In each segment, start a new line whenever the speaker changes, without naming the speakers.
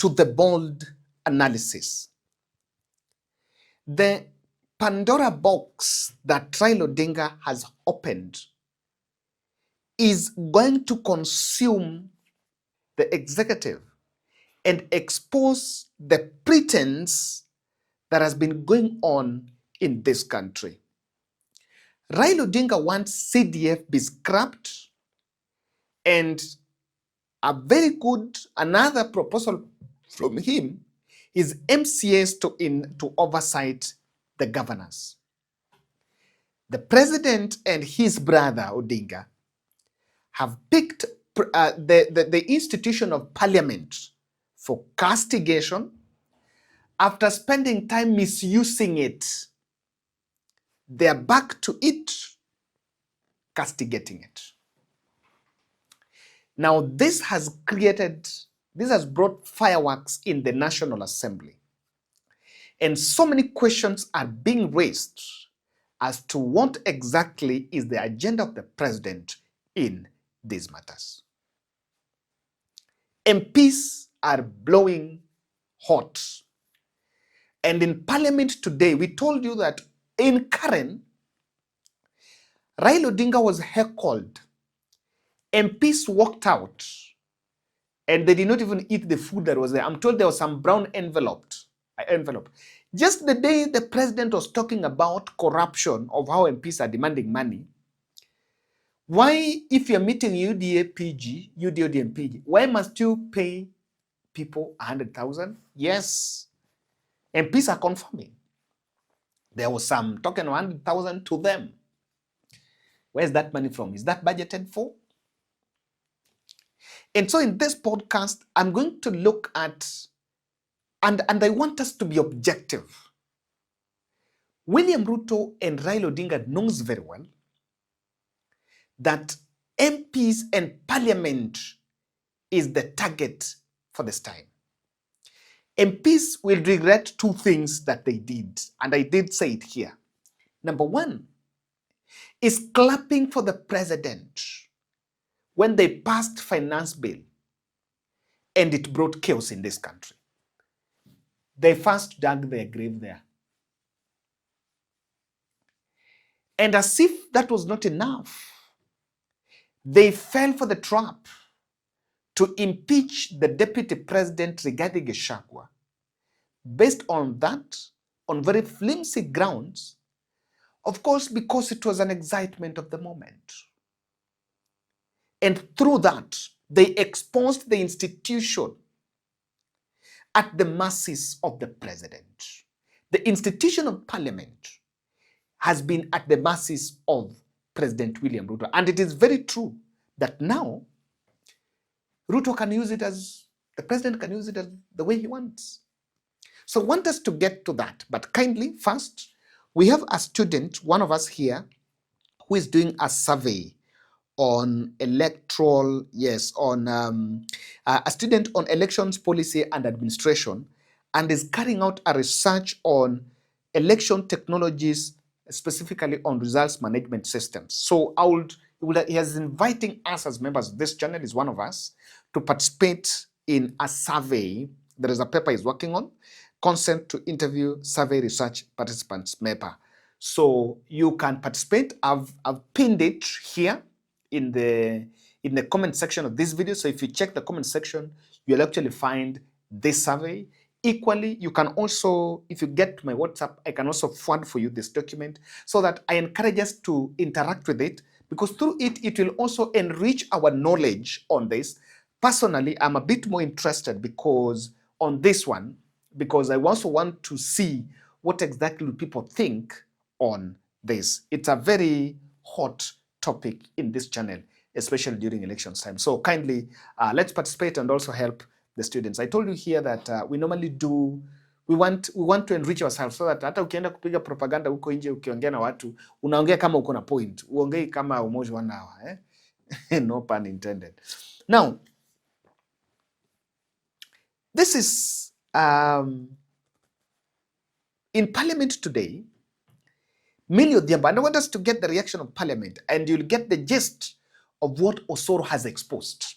to the bold analysis. The Pandora box that Raila Odinga has opened is going to consume the executive and expose the pretense that has been going on in this country. Raila Odinga wants CDF be scrapped, and a very good, another proposal from him is MCAs to oversight the governors. The president and his brother Odinga have picked the institution of parliament for castigation. After spending time misusing it, they are back to it, castigating it. Now, this has brought fireworks in the National Assembly. And so many questions are being raised as to what exactly is the agenda of the president in these matters. MPs are blowing hot. And in Parliament today, we told you that in Karen, Raila Odinga was heckled. MPs walked out and they did not even eat the food that was there. I'm told there was some brown envelope. Just the day the president was talking about corruption, of how MPs are demanding money, why, if you're meeting UDA and PG, why must you pay people 100,000? Yes, MPs are confirming. There was some talking 100,000 to them. Where's that money from? Is that budgeted for? And so in this podcast, I'm going to look at, and I want us to be objective. William Ruto and Raila Odinga knows very well that MPs and Parliament is the target for this time. MPs will regret two things that they did, and I did say it here. Number one is clapping for the president when they passed finance bill and it brought chaos in this country. They first dug their grave there. And as if that was not enough, they fell for the trap to impeach the deputy president Rigathi Gachagua based on that, on very flimsy grounds, of course, because it was an excitement of the moment. And through that, they exposed the institution at the mercies of the president. The institution of parliament has been at the mercies of President William Ruto. And it is very true that now Ruto can use it as, the president can use it as the way he wants. So I want us to get to that. But kindly, first, we have a student, one of us here, who is doing a survey on electoral, a student on elections policy and administration, and is carrying out a research on election technologies, specifically on results management systems. So he is inviting us as members of this channel, is one of us, to participate in a survey. There is a paper he's working on, consent to interview survey research participants paper. So you can participate. I've pinned it here in the comment section of this video. So if you check the comment section, you'll actually find this survey. Equally, you can also, if you get my WhatsApp, I can also forward for you this document so that I encourage us to interact with it, because through it, it will also enrich our knowledge on this. Personally, I'm a bit more interested on this one, because I also want to see what exactly people think on this. It's a very hot topic in this channel, especially during elections time. So kindly, let's participate and also help the students. I told you here that we normally do, we want to enrich ourselves so that hata ukienda kupiga propaganda huko nje ukiongea na watu, unaongea kama uko na point, uongei kama umoja wanao, no pun intended. Now, this is in Parliament today, Millie Odhiambo, and I want us to get the reaction of Parliament, and you'll get the gist of what Osoro has exposed.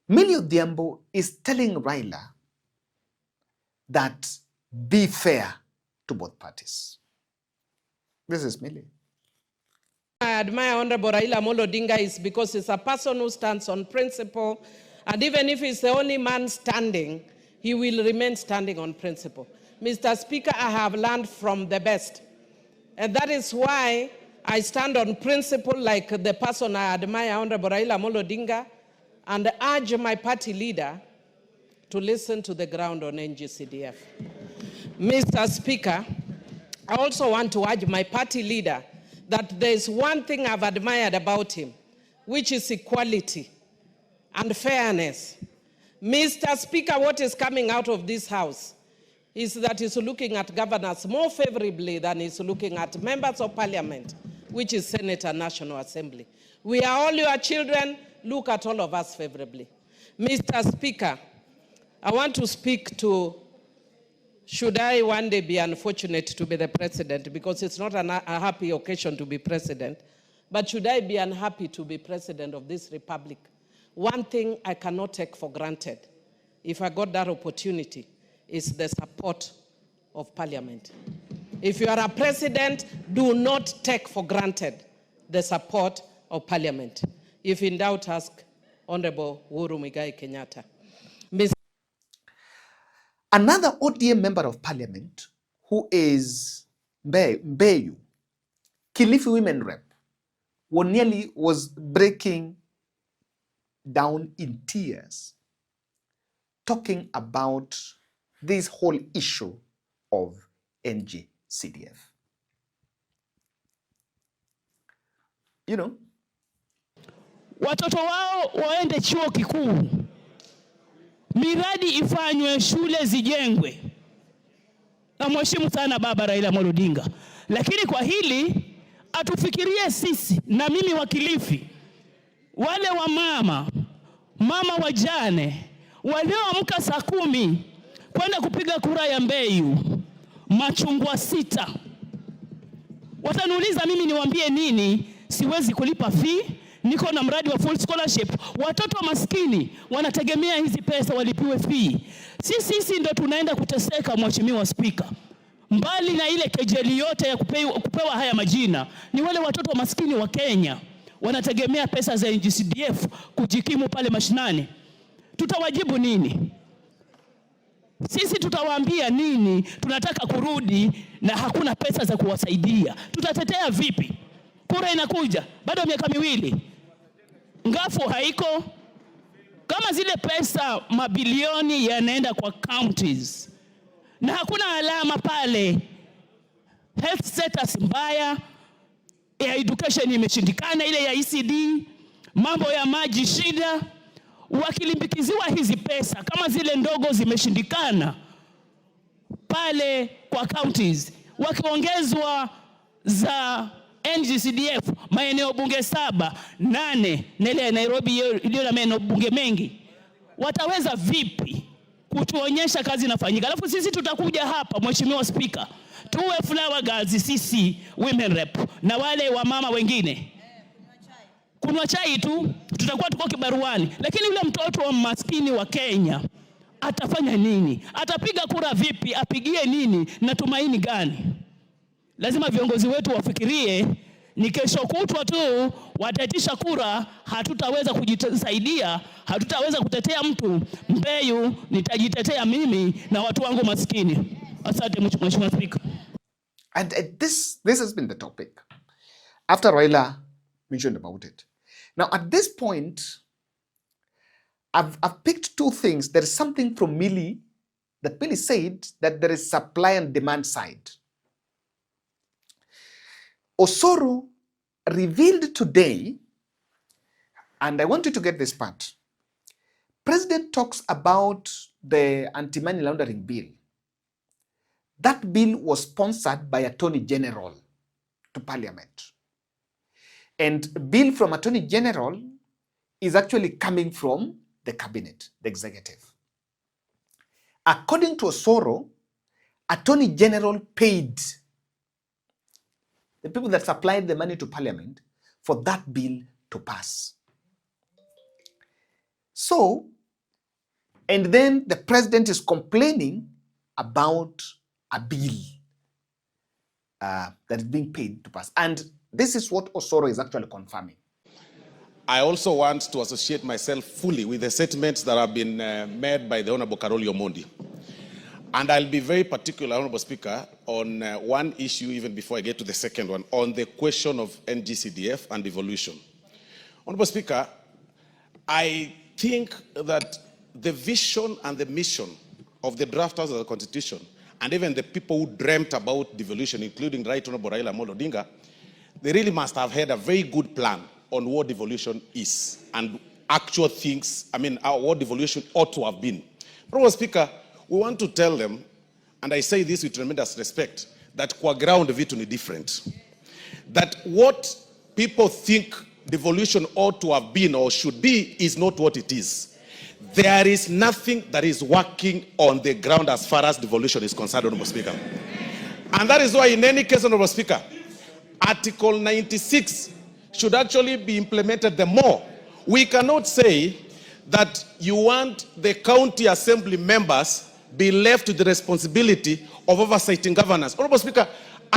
Millie Odhiambo is telling Raila that be fair to both parties. This is Millie.
I admire Honorable Raila Amolo Odinga is because he's a person who stands on principle, and even if he's the only man standing, he will remain standing on principle. Mr. Speaker, I have learned from the best, and that is why I stand on principle like the person I admire, Honorable Raila Amolo Odinga, and urge my party leader to listen to the ground on NGCDF. Mr. Speaker, I also want to urge my party leader that there's one thing I've admired about him, which is equality and fairness. Mr. Speaker, what is coming out of this House is that he's looking at governors more favorably than he's looking at members of Parliament, which is Senate and National Assembly. We are all your children. Look at all of us favorably. Mr. Speaker, I want to speak to, should I one day be unfortunate to be the president, because it's not a happy occasion to be president, but should I be unhappy to be president of this republic, one thing I cannot take for granted, if I got that opportunity, is the support of Parliament. If you are a president, do not take for granted the support of Parliament. If in doubt, ask Honorable Uhuru Muigai Kenyatta.
Another ODM member of Parliament, who is Mbeyu, Kilifi Women Rep, nearly was breaking down in tears, talking about this whole issue of NGCDF. You know,
watoto wao waende chuo kikuu, miradi ifanywe, shule zijengwe. Na mheshimu sana baba Raila Amolo Odinga, lakini kwa hili atufikirie sisi na mimi wa Kilifi, wale wa mama wajane walioamka saa 10 kwenda kupiga kura ya Mbeyu, machungwa 6. Wataniuliza mimi niwaambie nini? Siwezi kulipa fee, niko na mradi wa full scholarship. Watoto maskini wanategemea hizi pesa walipiwe fee. Sisi ndo tunaenda kuteseka, Mheshimiwa Spika. Mbali na ile kejeli yote ya kupewa haya majina, ni wale watoto maskini wa Kenya wanategemea pesa za NGCDF kujikimu pale mashinani. Tutawajibu nini? Sisi tutawaambia nini? Tunataka kurudi na hakuna pesa za kuwasaidia. Tutatetea vipi? Kura inakuja, bado miaka 2. Ngafu haiko. Kama zile pesa mabilioni yanaenda kwa counties na hakuna alama pale, health status mbaya, ya education imeshindikana, ile ya ECD, mambo ya maji shida, wakilimbikiziwa hizi pesa kama zile ndogo zimeshindikana pale kwa counties, wakiongezwa za NGCDF maeneo bunge 7, 8 na ile ya Nairobi iliyo na maeneo bunge mengi, wataweza vipi kutuonyesha kazi inafanyika? Alafu sisi tutakuja hapa, Mheshimiwa Speaker, tuwe flower girls sisi women rep na wale wa mama wengine kunywa chai tu, tutakuwa tuko kibaruani. Lakini yule mtoto wa maskini wa Kenya atafanya nini? Atapiga kura vipi? Apigie nini na tumaini gani? Lazima viongozi wetu wafikirie, ni kesho kutwa tu wataitisha kura, hatutaweza kujisaidia, hatutaweza kutetea mtu. Mbeyu nitajitetea mimi na watu wangu maskini. Asante Mheshimiwa Speaker.
And this has been the topic after Raila mentioned about it. Now at this point, I've picked 2 things. There is something from Millie that Millie said, that there is supply and demand side. Osoro revealed today, and I want you to get this part. President talks about the anti-money laundering bill. That bill was sponsored by Attorney General to Parliament. And bill from Attorney General is actually coming from the cabinet, the executive. According to Osoro, Attorney General paid the people that supplied the money to Parliament for that bill to pass. So And then the president is complaining about a bill that is being paid to pass. And this is what Osoro is actually confirming.
I also want to associate myself fully with the statements that have been made by the Honorable Karoli Omondi. And I'll be very particular, Honorable Speaker, on one issue even before I get to the second one, on the question of NGCDF and devolution. Honorable Speaker, I think that the vision and the mission of the drafters of the Constitution, and even the people who dreamt about devolution, including Right Honorable Raila Amolo Odinga, they really must have had a very good plan on what devolution is and actual things, what devolution ought to have been. Honorable Speaker, we want to tell them, and I say this with tremendous respect, that kwa ground vitu ni different. That what people think devolution ought to have been or should be is not what it is. There is nothing that is working on the ground as far as devolution is concerned, Honorable Speaker. And that is why in any case, Honorable Speaker, Article 96 should actually be implemented the more. We cannot say that you want the county assembly members be left with the responsibility of oversighting governance. Honorable Speaker,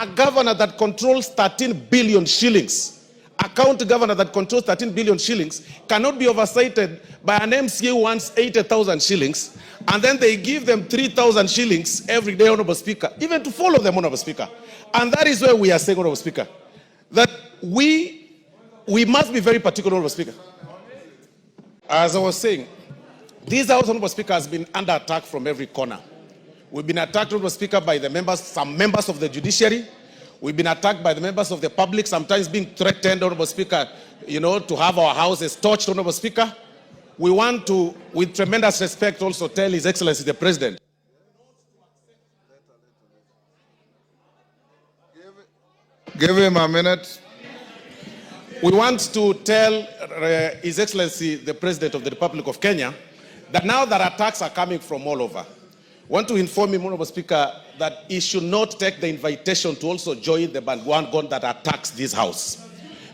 a governor that controls 13 billion shillings, a county governor that controls 13 billion shillings cannot be oversighted by an MCA who wants 80,000 shillings, and then they give them 3,000 shillings every day, Honorable Speaker, even to follow them, Honorable Speaker. And that is where we are saying, Honorable Speaker, that we must be very particular, Honorable Speaker. As I was saying, this House, Honorable Speaker, has been under attack from every corner. We've been attacked, Honorable Speaker, by the members, some members of the judiciary. We've been attacked by the members of the public, sometimes being threatened, Honorable Speaker, to have our houses torched, Honorable Speaker. We want to, with tremendous respect, also tell His Excellency the President.
Give him a minute.
We want to tell His Excellency the President of the Republic of Kenya that now that attacks are coming from all over, I want to inform him, Honorable Speaker, that he should not take the invitation to also join the bandwagon that attacks this House.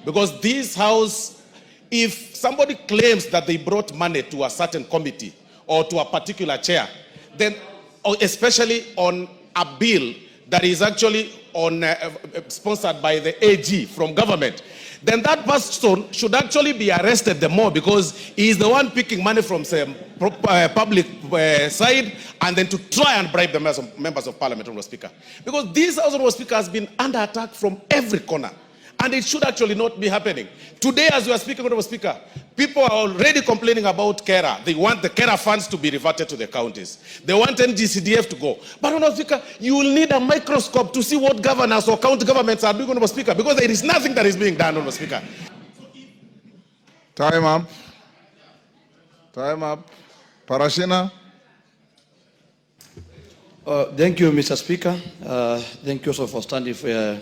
Because this House, if somebody claims that they brought money to a certain committee or to a particular chair, then especially on a bill that is actually sponsored by the AG from government, then that person should actually be arrested the more, because he is the one picking money from some public side and then to try and bribe the members of Parliament, Honorable Speaker. Because this House, Honorable Speaker, has been under attack from every corner. And it should actually not be happening. Today, as we are speaking, Honorable Speaker, people are already complaining about KERA. They want the KERA funds to be reverted to the counties. They want NGCDF to go. But, Honorable Speaker, you will need a microscope to see what governors or county governments are doing, Honorable Speaker, because there is nothing that is being done, Honorable Speaker.
Time up. Time up. Parashina.
Thank you, Mr. Speaker. Thank you also for standing for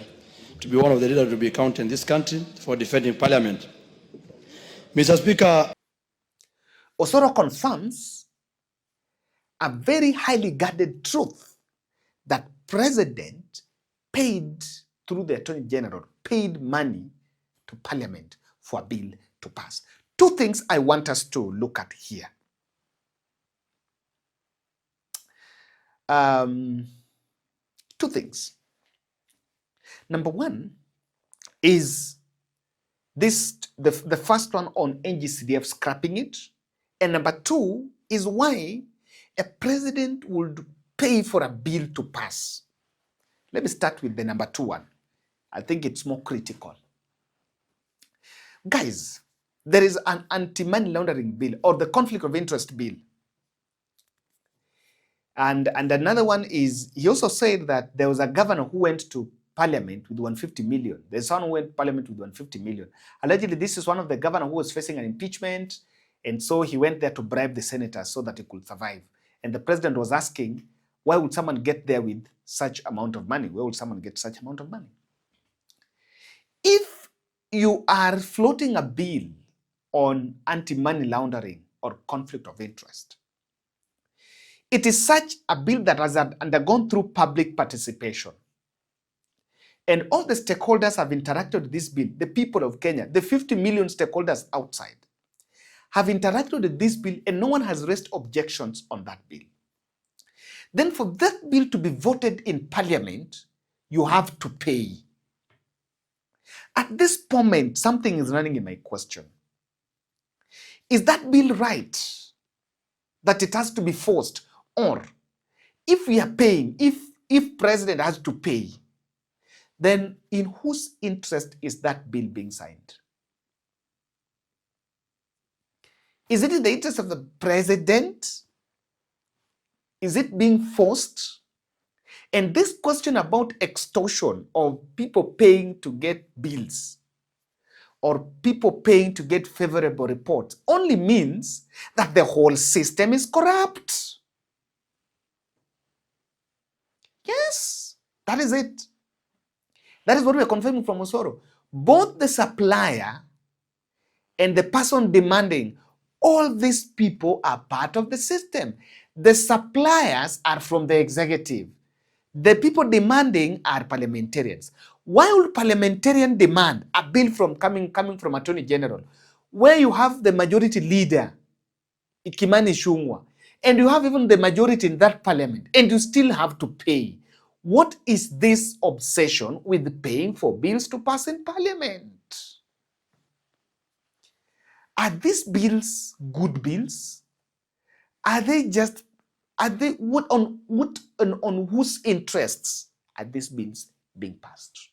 to be one of the leaders to be counted in this country for defending Parliament. Mr. Speaker.
Osoro confirms a very highly guarded truth that President paid, through the Attorney General, paid money to Parliament for a bill to pass. Two things I want us to look at here. Two things. Number one is the first one on NGCDF scrapping it. And number two is why a president would pay for a bill to pass. Let me start with the number two one. I think it's more critical. Guys, there is an anti-money laundering bill, or the conflict of interest bill. And another one is, he also said that there was a governor who went to Parliament with 150 million. There's someone who went to Parliament with 150 million. Allegedly, this is one of the governors who was facing an impeachment, and so he went there to bribe the senators so that he could survive. And the president was asking, why would someone get there with such amount of money? Where would someone get such amount of money? If you are floating a bill on anti-money laundering or conflict of interest, it is such a bill that has undergone through public participation. And all the stakeholders have interacted with this bill, the people of Kenya, the 50 million stakeholders outside, have interacted with this bill and no one has raised objections on that bill. Then for that bill to be voted in Parliament, you have to pay. At this moment, something is running in my question. Is that bill right? That it has to be forced? Or if we are paying, if president has to pay, then in whose interest is that bill being signed? Is it in the interest of the president? Is it being forced? And this question about extortion of people paying to get bills or people paying to get favorable reports only means that the whole system is corrupt. Yes, that is it. That is what we are confirming from Osoro. Both the supplier and the person demanding, all these people are part of the system. The suppliers are from the executive. The people demanding are parliamentarians. Why would parliamentarian demand a bill coming from Attorney General, where you have the majority leader, Kimani Ichung'wah, and you have even the majority in that parliament, and you still have to pay? What is this obsession with paying for bills to pass in Parliament? Are these bills good bills? Are they on whose interests are these bills being passed?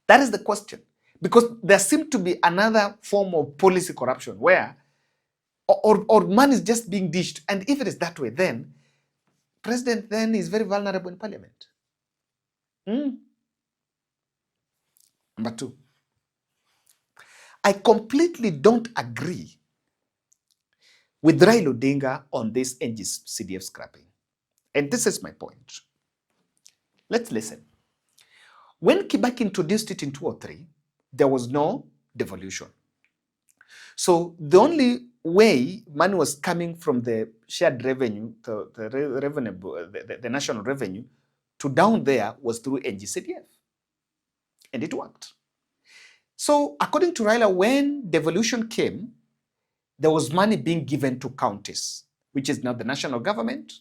That is the question. Because there seems to be another form of policy corruption where or money is just being dished. And if it is that way, then president then is very vulnerable in Parliament. Number two, I completely don't agree with Raila Odinga on this NGCDF scrapping. And this is my point. Let's listen. When Kibaki introduced it in 2003, there was no devolution. So the only way money was coming from the shared revenue, the national revenue, to down there was through NGCDF. And it worked. So according to Raila, when devolution came, there was money being given to counties, which is now the national government.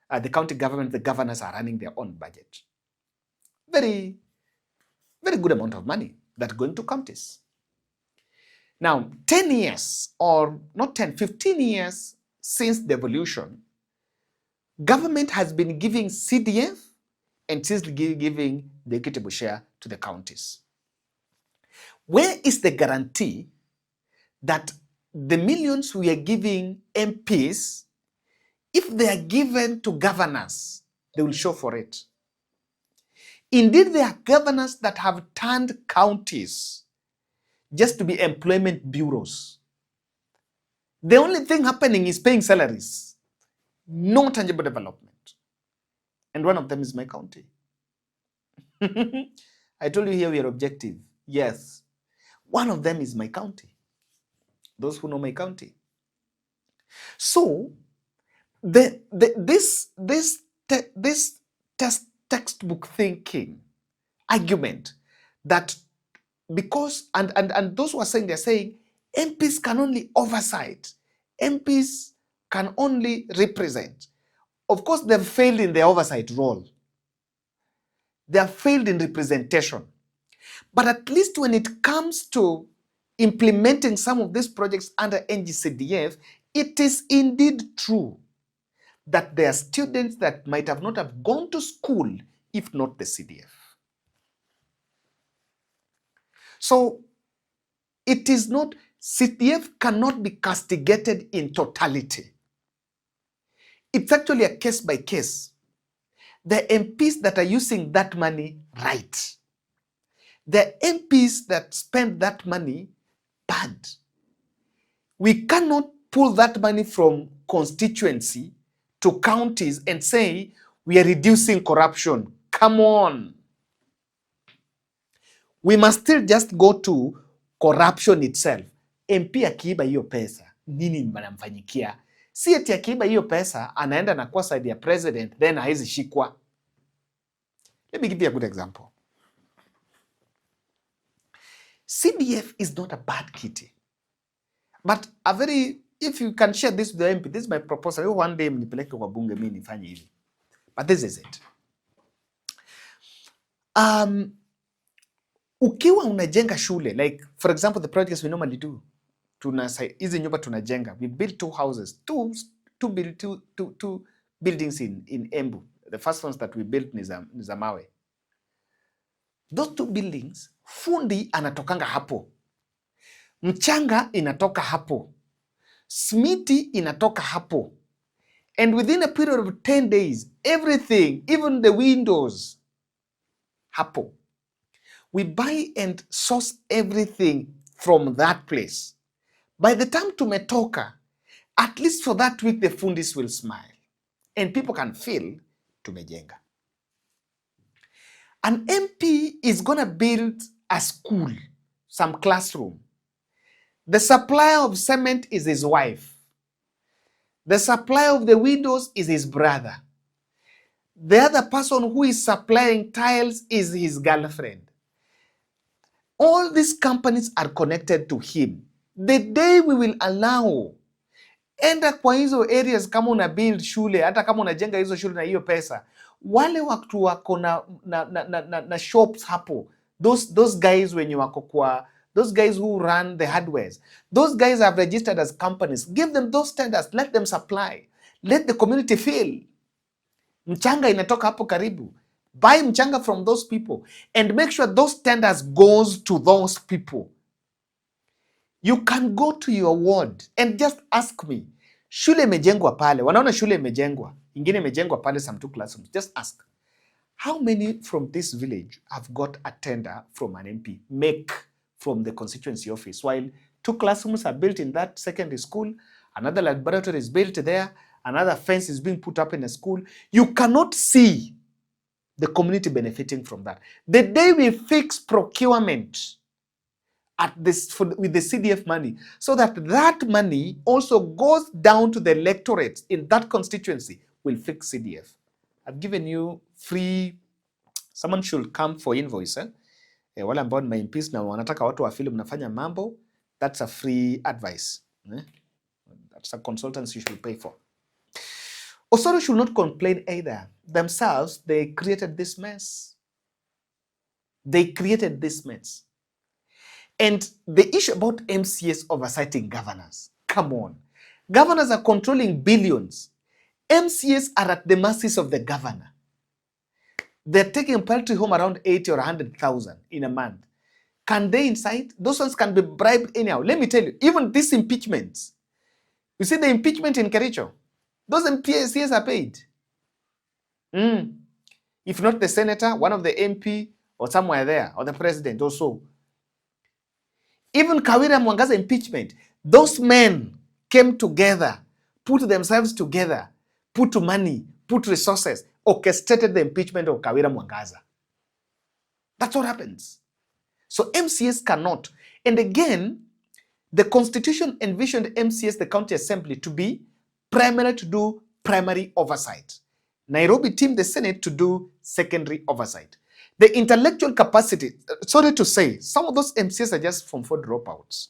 The county government, the governors are running their own budget. Very, very good amount of money that's going to counties. Now, 10 years, or not 10, 15 years since devolution, government has been giving CDF and still giving the equitable share to the counties. Where is the guarantee that the millions we are giving MPs, if they are given to governors, they will show for it? Indeed, there are governors that have turned counties just to be employment bureaus. The only thing happening is paying salaries, no tangible development. And one of them is my county. I told you here we are objective. Yes. One of them is my county. Those who know my county. So, this textbook thinking argument that because, and those who are saying, they're saying MPs can only oversight, MPs can only represent. Of course, they've failed in their oversight role. They have failed in representation. But at least when it comes to implementing some of these projects under NGCDF, it is indeed true that there are students that might have not have gone to school if not the CDF. So it is not, CDF cannot be castigated in totality. It's actually a case by case. The MPs that are using that money right. The MPs that spend that money bad. We cannot pull that money from constituency to counties and say we are reducing corruption. Come on. We must still just go to corruption itself. MP akiiba hiyo pesa, nini mnamfanyikia? Si eti akiiba hiyo pesa anaenda na kwa side ya president then haizi shikwa. Let me give you a good example. CDF is not a bad kitty. But if you can share this with the MP, this is my proposal. One day mnipeleke kwa bunge mimi nifanye hivi. But this is it. Ukiwa unajenga shule, like for example the projects we normally do, hizi nyumba tunajenga, we built two buildings in Embu. The first ones that we built ni za mawe. Those two buildings, fundi anatokanga hapo, mchanga inatoka hapo, smiti inatoka hapo, and within a period of 10 days everything, even the windows, hapo. We buy and source everything from that place. By the time tumetoka, at least for that week the fundis will smile and people can feel tumejenga. An MP is going to build a school, some classroom. The supplier of cement is his wife. The supplier of the windows is his brother. The other person who is supplying tiles is his girlfriend. All these companies are connected to him. The day we will allow, enda kwa hizo areas kama una build shule, hata kama unajenga hizo shule na hiyo pesa, wale watu wako na shops hapo, those guys wenye wako kwa, those guys who run the hardwares, those guys have registered as companies. Give them those tenders, let them supply, let the community feel. Mchanga inatoka hapo karibu. Buy mchanga from those people and make sure those tenders goes to those people. You can go to your ward and just ask me, shule imejengwa pale, wanaona shule imejengwa, ingine imejengwa pale some 2 classrooms. Just ask, how many from this village have got a tender from an MP, make from the constituency office, while 2 classrooms are built in that secondary school, another laboratory is built there, another fence is being put up in a school. You cannot see the community benefiting from that. The day we fix procurement at this with the CDF money, so that money also goes down to the electorate in that constituency, will fix CDF. I've given you free, someone should come for invoice. Wale ambao ni MPs na wanataka watu wa film nafanya mambo, that's a free advice. That's a consultancy you should pay for. Osoro should not complain either. Themselves, they created this mess. They created this mess. And the issue about MCS oversighting governors, come on. Governors are controlling billions. MCS are at the mercies of the governor. They're taking poultry home around 80 or 100,000 in a month. Can they incite? Those ones can be bribed anyhow. Let me tell you, even these impeachments. You see the impeachment in Kericho? Those MCS are paid. If not the senator, one of the MP or somewhere there, or the president also. Even Kawira Mwangaza impeachment, those men came together, put themselves together, put money, put resources, orchestrated the impeachment of Kawira Mwangaza. That's what happens. So MCS cannot. And again, the constitution envisioned MCS, the county assembly, to be primary, to do primary oversight. Nairobi team, the Senate, to do secondary oversight. The intellectual capacity, sorry to say, some of those MCS are just Form 4 dropouts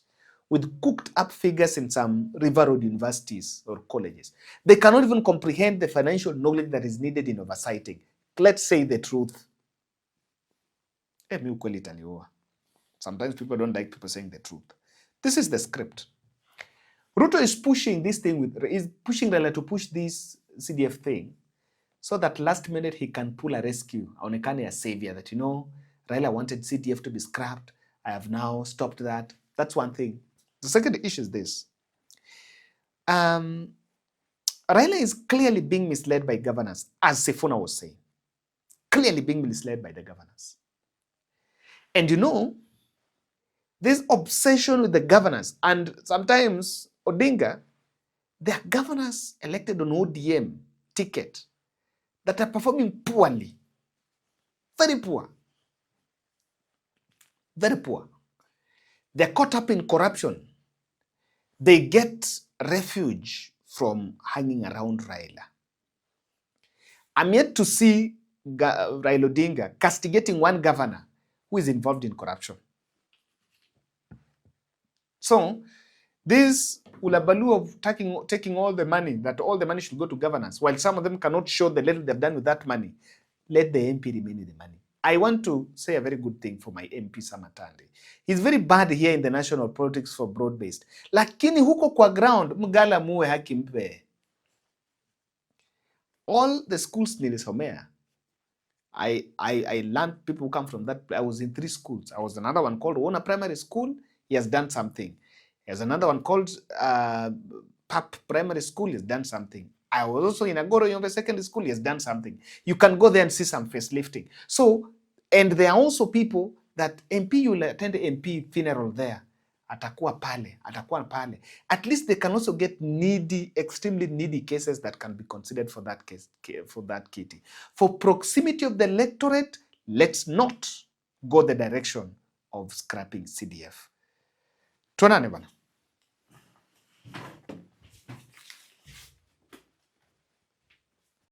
with cooked up figures in some River Road universities or colleges. They cannot even comprehend the financial knowledge that is needed in oversighting. Let's say the truth. Sometimes people don't like people saying the truth. This is the script. Ruto is pushing this thing is pushing Raila to push this CDF thing, so that last minute he can pull a rescue, aonekane a savior, that, Raila wanted CDF to be scrapped. I have now stopped that. That's one thing. The second issue is this. Raila is clearly being misled by governors, as Sifuna was saying. Clearly being misled by the governors. And this obsession with the governors, and sometimes Odinga, there are governors elected on ODM ticket that are performing poorly. Very poor. Very poor. They're caught up in corruption. They get refuge from hanging around Raila. I'm yet to see Raila Odinga castigating one governor who is involved in corruption. So, This ulabalu of taking all the money, that all the money should go to governance, while some of them cannot show the little they've done with that money, let the MP remain with the money. I want to say a very good thing for my MP Samatande. He's very bad here in the national politics for broad-based. Lakini huko kwa ground, mgala muwe haki mpe. All the schools nilisomea, I learned people who come from that. I was in 3 schools. I was another one called Odour Primary School. He has done something. There's another one called PAP Primary School. He has done something. I was also in Agoro Yombe Secondary School. He has done something. You can go there and see some facelifting. So, and there are also people that MP, you'll attend the MP funeral there. Atakuwa pale. At least they can also get needy, extremely needy cases that can be considered for that case, for that kitty. For proximity of the electorate, let's not go the direction of scrapping CDF. Tuonane bana.